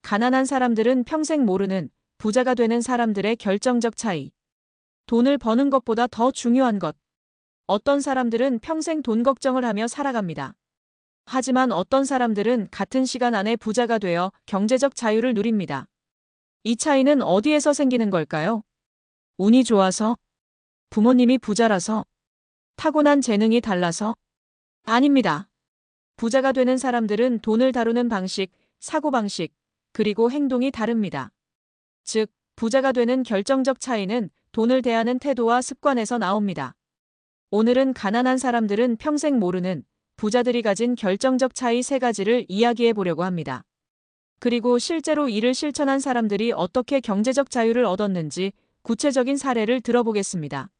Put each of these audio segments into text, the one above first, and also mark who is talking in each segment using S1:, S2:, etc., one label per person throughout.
S1: 가난한 사람들은 평생 모르는 부자가 되는 사람들의 결정적 차이. 돈을 버는 것보다 더 중요한 것. 어떤 사람들은 평생 돈 걱정을 하며 살아갑니다. 하지만 어떤 사람들은 같은 시간 안에 부자가 되어 경제적 자유를 누립니다. 이 차이는 어디에서 생기는 걸까요? 운이 좋아서? 부모님이 부자라서? 타고난 재능이 달라서? 아닙니다. 부자가 되는 사람들은 돈을 다루는 방식, 사고방식, 그리고 행동이 다릅니다. 즉, 부자가 되는 결정적 차이는 돈을 대하는 태도와 습관에서 나옵니다. 오늘은 가난한 사람들은 평생 모르는 부자들이 가진 결정적 차이 3가지를 이야기해 보려고 합니다. 그리고 실제로 이를 실천한 사람들이 어떻게 경제적 자유를 얻었는지 구체적인 사례를 들어보겠습니다.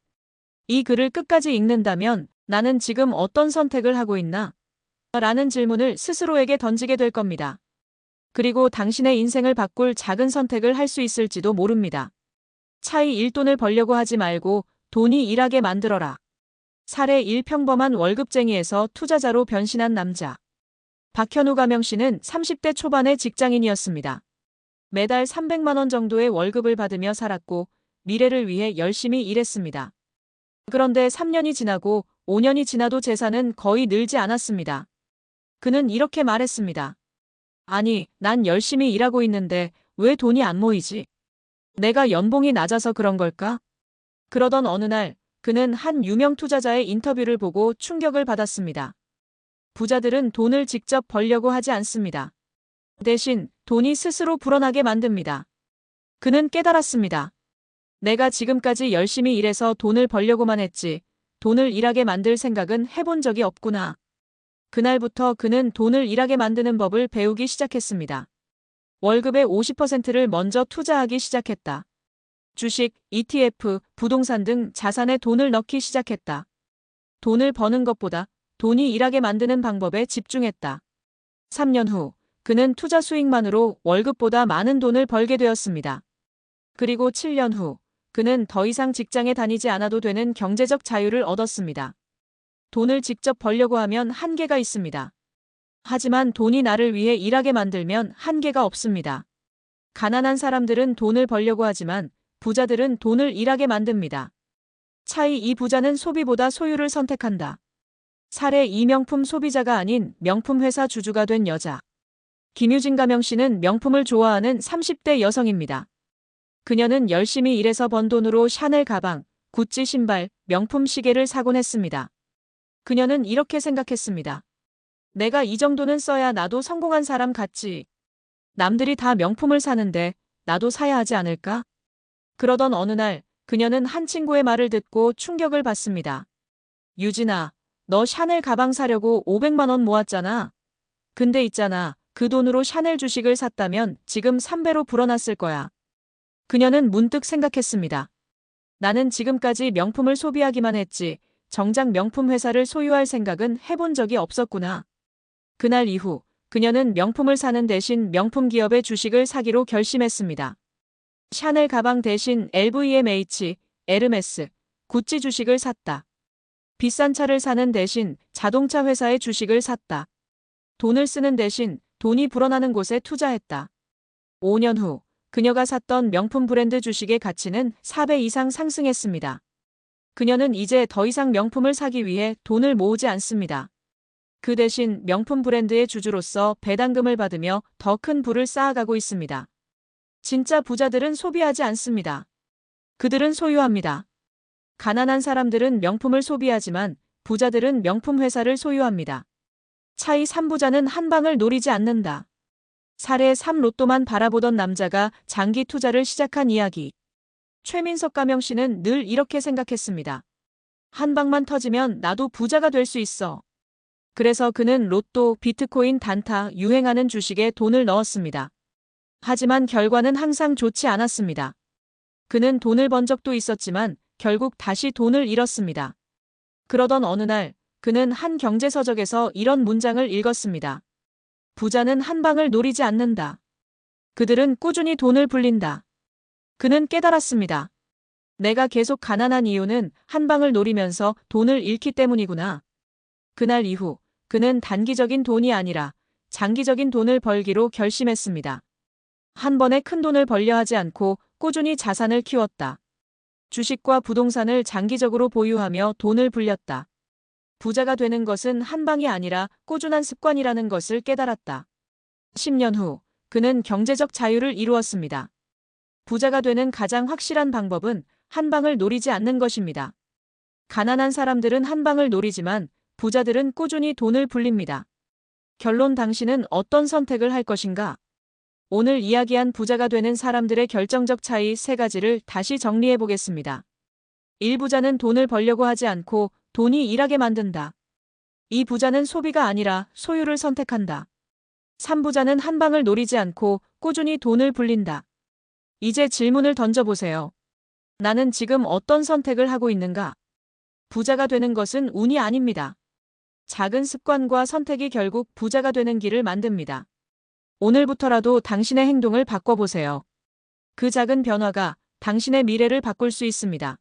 S1: 이 글을 끝까지 읽는다면 나는 지금 어떤 선택을 하고 있나? 라는 질문을 스스로에게 던지게 될 겁니다. 그리고 당신의 인생을 바꿀 작은 선택을 할 수 있을지도 모릅니다. 차이 1. 돈을 벌려고 하지 말고 돈이 일하게 만들어라. 사례 1. 평범한 월급쟁이에서 투자자로 변신한 남자. 박현우 가명씨는 30대 초반의 직장인이었습니다. 매달 300만 원 정도의 월급을 받으며 살았고 미래를 위해 열심히 일했습니다. 그런데 3년이 지나고 5년이 지나도 재산은 거의 늘지 않았습니다. 그는 이렇게 말했습니다. 아니, 난 열심히 일하고 있는데 왜 돈이 안 모이지? 내가 연봉이 낮아서 그런 걸까? 그러던 어느 날 그는 한 유명 투자자의 인터뷰를 보고 충격을 받았습니다. 부자들은 돈을 직접 벌려고 하지 않습니다. 대신 돈이 스스로 불어나게 만듭니다. 그는 깨달았습니다. 내가 지금까지 열심히 일해서 돈을 벌려고만 했지 돈을 일하게 만들 생각은 해본 적이 없구나. 그날부터 그는 돈을 일하게 만드는 법을 배우기 시작했습니다. 월급의 50%를 먼저 투자하기 시작했다. 주식, ETF, 부동산 등 자산에 돈을 넣기 시작했다. 돈을 버는 것보다 돈이 일하게 만드는 방법에 집중했다. 3년 후, 그는 투자 수익만으로 월급보다 많은 돈을 벌게 되었습니다. 그리고 7년 후, 그는 더 이상 직장에 다니지 않아도 되는 경제적 자유를 얻었습니다. 돈을 직접 벌려고 하면 한계가 있습니다. 하지만 돈이 나를 위해 일하게 만들면 한계가 없습니다. 가난한 사람들은 돈을 벌려고 하지만 부자들은 돈을 일하게 만듭니다. 차이 2. 부자는 소비보다 소유를 선택한다. 사례 2. 명품 소비자가 아닌 명품 회사 주주가 된 여자. 김유진 가명씨는 명품을 좋아하는 30대 여성입니다. 그녀는 열심히 일해서 번 돈으로 샤넬 가방, 구찌 신발, 명품 시계를 사곤 했습니다. 그녀는 이렇게 생각했습니다. 내가 이 정도는 써야 나도 성공한 사람 같지. 남들이 다 명품을 사는데 나도 사야 하지 않을까? 그러던 어느 날 그녀는 한 친구의 말을 듣고 충격을 받습니다. 유진아, 너 샤넬 가방 사려고 500만 원 모았잖아. 근데 있잖아, 그 돈으로 샤넬 주식을 샀다면 지금 3배로 불어났을 거야. 그녀는 문득 생각했습니다. 나는 지금까지 명품을 소비하기만 했지 정작 명품 회사를 소유할 생각은 해본 적이 없었구나. 그날 이후 그녀는 명품을 사는 대신 명품 기업의 주식을 사기로 결심했습니다. 샤넬 가방 대신 LVMH, 에르메스, 구찌 주식을 샀다. 비싼 차를 사는 대신 자동차 회사의 주식을 샀다. 돈을 쓰는 대신 돈이 불어나는 곳에 투자했다. 5년 후 그녀가 샀던 명품 브랜드 주식의 가치는 4배 이상 상승했습니다. 그녀는 이제 더 이상 명품을 사기 위해 돈을 모으지 않습니다. 그 대신 명품 브랜드의 주주로서 배당금을 받으며 더 큰 부를 쌓아가고 있습니다. 진짜 부자들은 소비하지 않습니다. 그들은 소유합니다. 가난한 사람들은 명품을 소비하지만 부자들은 명품 회사를 소유합니다. 차이 3. 부자는 한 방을 노리지 않는다. 사례 3. 로또만 바라보던 남자가 장기 투자를 시작한 이야기. 최민석 가명씨는 늘 이렇게 생각했습니다. 한 방만 터지면 나도 부자가 될 수 있어. 그래서 그는 로또, 비트코인, 단타, 유행하는 주식에 돈을 넣었습니다. 하지만 결과는 항상 좋지 않았습니다. 그는 돈을 번 적도 있었지만 결국 다시 돈을 잃었습니다. 그러던 어느 날 그는 한 경제서적에서 이런 문장을 읽었습니다. 부자는 한 방을 노리지 않는다. 그들은 꾸준히 돈을 불린다. 그는 깨달았습니다. 내가 계속 가난한 이유는 한 방을 노리면서 돈을 잃기 때문이구나. 그날 이후 그는 단기적인 돈이 아니라 장기적인 돈을 벌기로 결심했습니다. 한 번에 큰 돈을 벌려 하지 않고 꾸준히 자산을 키웠다. 주식과 부동산을 장기적으로 보유하며 돈을 불렸다. 부자가 되는 것은 한 방이 아니라 꾸준한 습관이라는 것을 깨달았다. 10년 후, 그는 경제적 자유를 이루었습니다. 부자가 되는 가장 확실한 방법은 한 방을 노리지 않는 것입니다. 가난한 사람들은 한 방을 노리지만 부자들은 꾸준히 돈을 불립니다. 결론, 당신은 어떤 선택을 할 것인가? 오늘 이야기한 부자가 되는 사람들의 결정적 차이 3가지를 다시 정리해 보겠습니다. 1. 부자는 돈을 벌려고 하지 않고 돈이 일하게 만든다. 2. 부자는 소비가 아니라 소유를 선택한다. 3. 부자는 한 방을 노리지 않고 꾸준히 돈을 불린다. 이제 질문을 던져보세요. 나는 지금 어떤 선택을 하고 있는가? 부자가 되는 것은 운이 아닙니다. 작은 습관과 선택이 결국 부자가 되는 길을 만듭니다. 오늘부터라도 당신의 행동을 바꿔보세요. 그 작은 변화가 당신의 미래를 바꿀 수 있습니다.